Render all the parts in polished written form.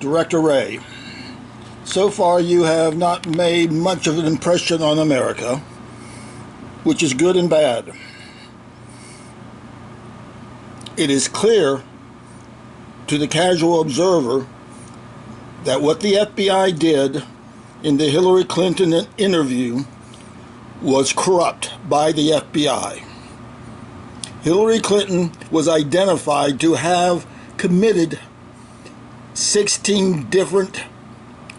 Director Ray, so far you have not made much of an impression on America, which is good and bad. It is clear to the casual observer that what the FBI did in the Hillary Clinton interview was corrupt by the FBI. Hillary Clinton was identified to have committed 16 different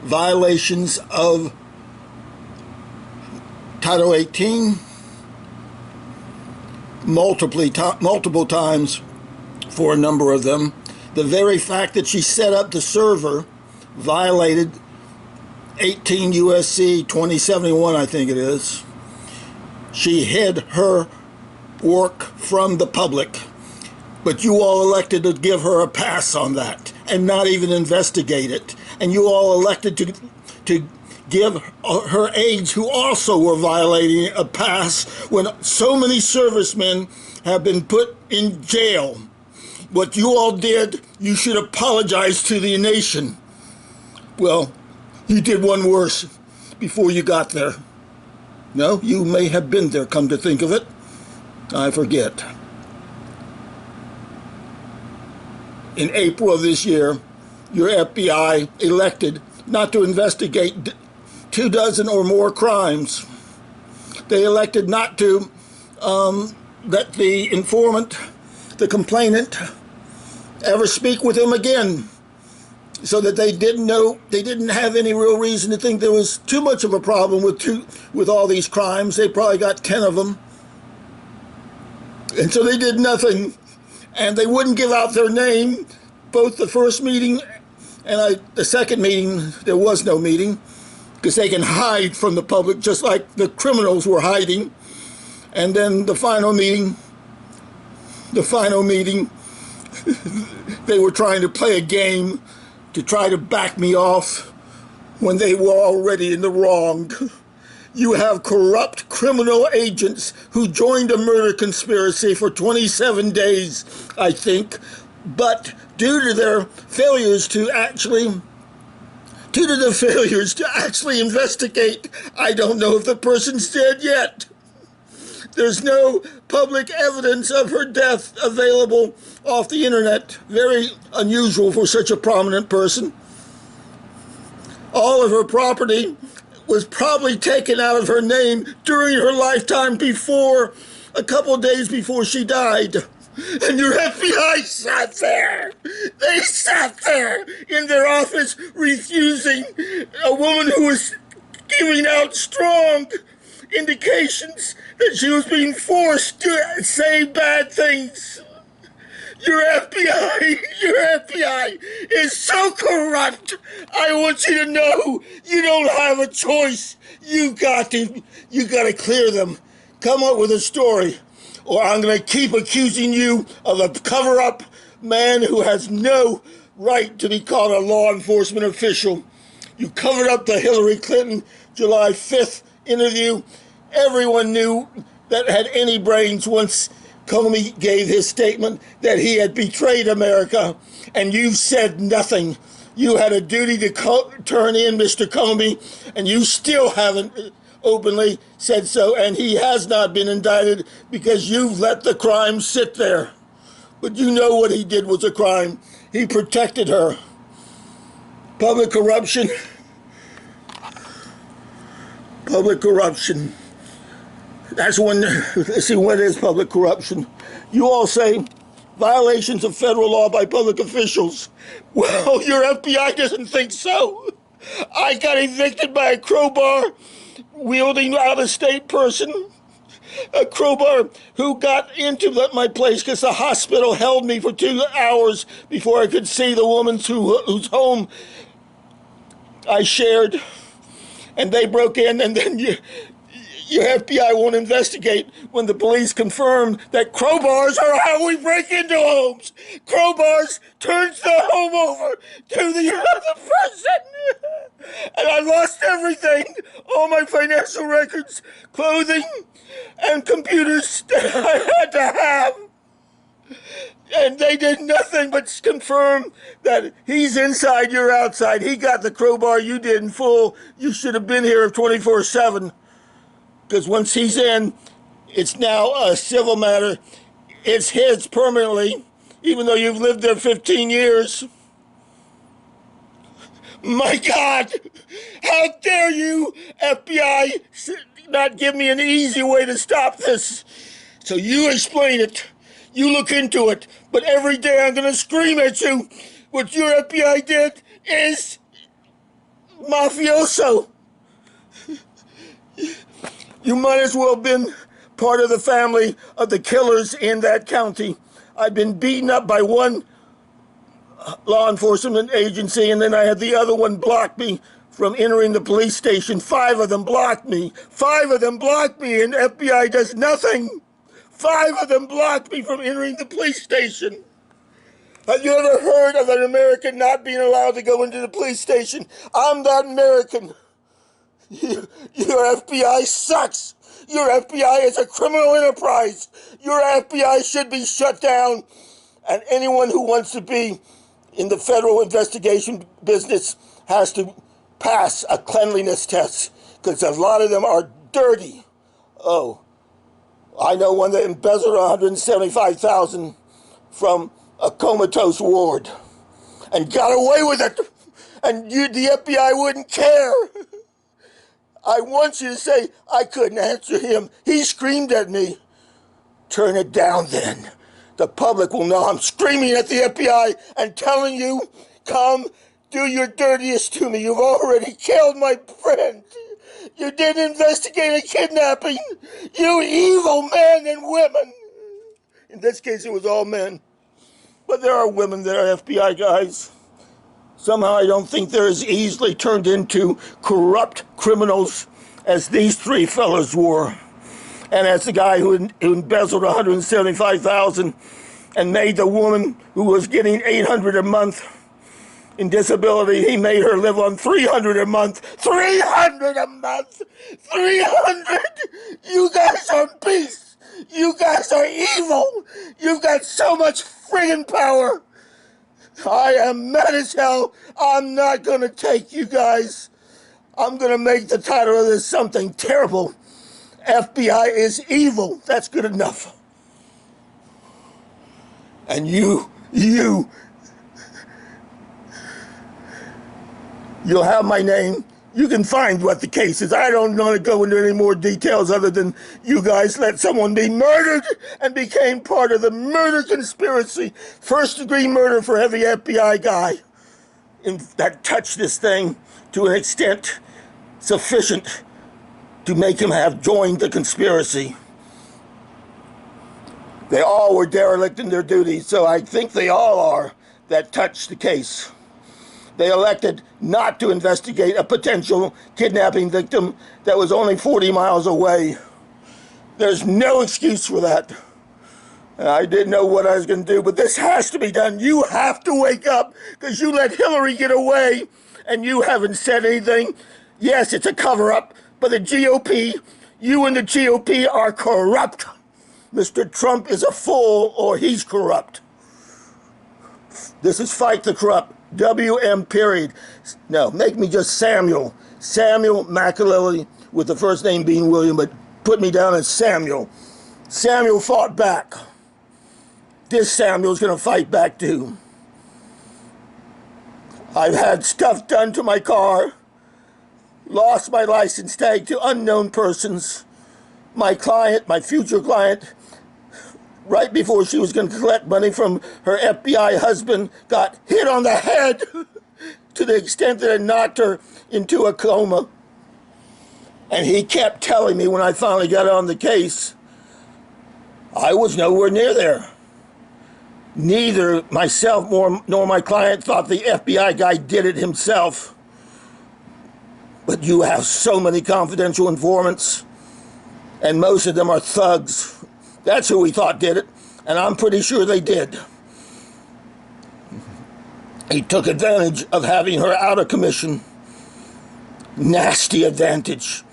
violations of Title 18 multiple times for a number of them. The very fact that she set up the server violated 18 U.S.C. 2071, I think it is. She hid her work from the public, but you all elected to give her a pass on that and not even investigate it. And you all elected to give her aides, who also were violating, a pass when so many servicemen have been put in jail. What you all did, you should apologize to the nation. Well, you did one worse before you got there. No, you may have been there, come to think of it. I forget. In April of this year, your FBI elected not to investigate 24 or more crimes. They elected not to let the informant, the complainant, ever speak with him again, so that they didn't have any real reason to think there was too much of a problem with all these crimes. They probably got 10 of them. And so they did nothing, and they wouldn't give out their name. Both the first meeting and the second meeting, there was no meeting, because they can hide from the public just like the criminals were hiding. And then the final meeting, they were trying to play a game to try to back me off when they were already in the wrong. You have corrupt criminal agents who joined a murder conspiracy for 27 days, I think, but due to their failures to actually investigate, I don't know if the person's dead yet. There's no public evidence of her death available off the internet. Very unusual for such a prominent person. All of her property was probably taken out of her name during her lifetime a couple of days before she died. And your FBI sat there. They sat there in their office refusing a woman who was giving out strong indications that she was being forced to say bad things. Your FBI is so corrupt. I want you to know you don't have a choice. You got to clear them. Come up with a story, or I'm going to keep accusing you of a cover-up man who has no right to be called a law enforcement official. You covered up the Hillary Clinton July 5th interview. Everyone knew that had any brains once Comey gave his statement that he had betrayed America, and you said nothing. You had a duty to turn in Mr. Comey, and you still haven't openly said so, and he has not been indicted because you've let the crime sit there. But you know what he did was a crime. He protected her. Public corruption. Public corruption. That's when, let's see, what is public corruption? You all say violations of federal law by public officials. Well, your FBI doesn't think so. I got evicted by a crowbar-wielding out-of-state person. A crowbar who got into my place because the hospital held me for 2 hours before I could see the woman whose home I shared. And they broke in, and then your FBI won't investigate when the police confirmed that crowbars are how we break into homes. Crowbars turns the home over to the other person. And I lost everything, all my financial records, clothing, and computers that I had to have. And they did nothing but confirm that he's inside, you're outside. He got the crowbar, you didn't, fool. You should have been here 24/7. Because once he's in, it's now a civil matter. It's his permanently, even though you've lived there 15 years. My God, how dare you, FBI, not give me an easy way to stop this? So you explain it. You look into it. But every day I'm going to scream at you. What your FBI did is mafioso. You might as well have been part of the family of the killers in that county. I've been beaten up by one law enforcement agency, and then I had the other one block me from entering the police station. 5 of them blocked me. 5 of them blocked me, and FBI does nothing. 5 of them blocked me from entering the police station. Have you ever heard of an American not being allowed to go into the police station? I'm that American. Your FBI sucks. Your FBI is a criminal enterprise. Your FBI should be shut down. And anyone who wants to be in the federal investigation business has to pass a cleanliness test, because a lot of them are dirty. Oh, I know one that embezzled $175,000 from a comatose ward and got away with it. And the FBI wouldn't care. I want you to say, I couldn't answer him. He screamed at me. Turn it down then. The public will know I'm screaming at the FBI and telling you, come do your dirtiest to me. You've already killed my friend. You didn't investigate a kidnapping. You evil men and women. In this case, it was all men. But there are women that are FBI guys. Somehow I don't think they're as easily turned into corrupt criminals as these 3 fellas were. And as the guy who embezzled $175,000 and made the woman who was getting $800 a month in disability, he made her live on $300 a month. $300 a month! $300! You guys are beasts! You guys are evil! You've got so much friggin' power! I am mad as hell. I'm not gonna take you guys. I'm gonna make the title of this something terrible. FBI is evil. That's good enough. And you'll have my name. You can find what the case is. I don't want to go into any more details other than you guys let someone be murdered and became part of the murder conspiracy. First-degree murder for every FBI guy that touched this thing to an extent sufficient to make him have joined the conspiracy. They all were derelict in their duties, so I think they all are that touched the case. They elected not to investigate a potential kidnapping victim that was only 40 miles away. There's no excuse for that. I didn't know what I was going to do, but this has to be done. You have to wake up, because you let Hillary get away, and you haven't said anything. Yes, it's a cover-up, but the GOP, you and the GOP are corrupt. Mr. Trump is a fool, or he's corrupt. This is Fight the Corrupt. WM period. No, make me just Samuel. Samuel McAlilly, with the first name being William, but put me down as Samuel. Samuel fought back. This Samuel's going to fight back too. I've had stuff done to my car, lost my license tag to unknown persons. My client, my future client, right before she was going to collect money from her FBI husband, got hit on the head to the extent that it knocked her into a coma. And he kept telling me when I finally got on the case, I was nowhere near there. Neither myself nor my client thought the FBI guy did it himself. But you have so many confidential informants, and most of them are thugs. That's who we thought did it, and I'm pretty sure they did. He took advantage of having her out of commission. Nasty advantage.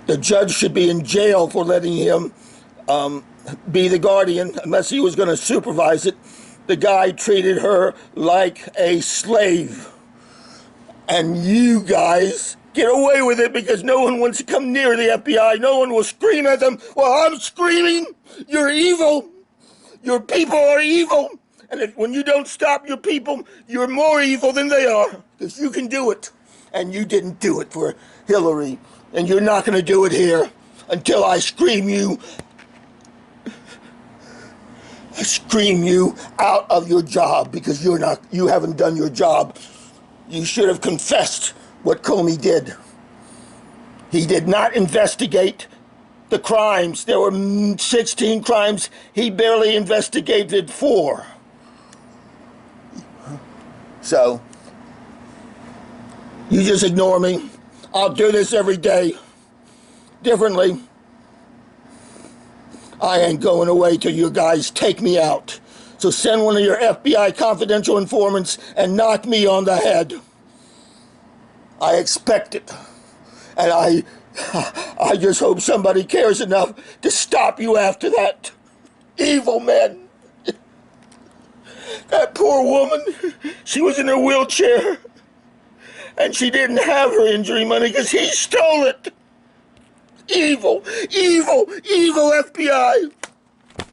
The judge should be in jail for letting him be the guardian unless he was going to supervise it. The guy treated her like a slave. And you guys get away with it because no one wants to come near the FBI. No one will scream at them. Well, I'm screaming. You're evil. Your people are evil. And when you don't stop your people, you're more evil than they are. Because you can do it. And you didn't do it for Hillary. And you're not going to do it here until I scream you out of your job, because you haven't done your job. You should have confessed what Comey did. He did not investigate the crimes. There were 16 crimes. He barely investigated 4. So, you just ignore me. I'll do this every day. Differently. I ain't going away till you guys take me out. So send one of your FBI confidential informants and knock me on the head. I expect it. And I just hope somebody cares enough to stop you after that. Evil man. That poor woman, she was in her wheelchair. And she didn't have her injury money because he stole it. Evil, evil, evil FBI.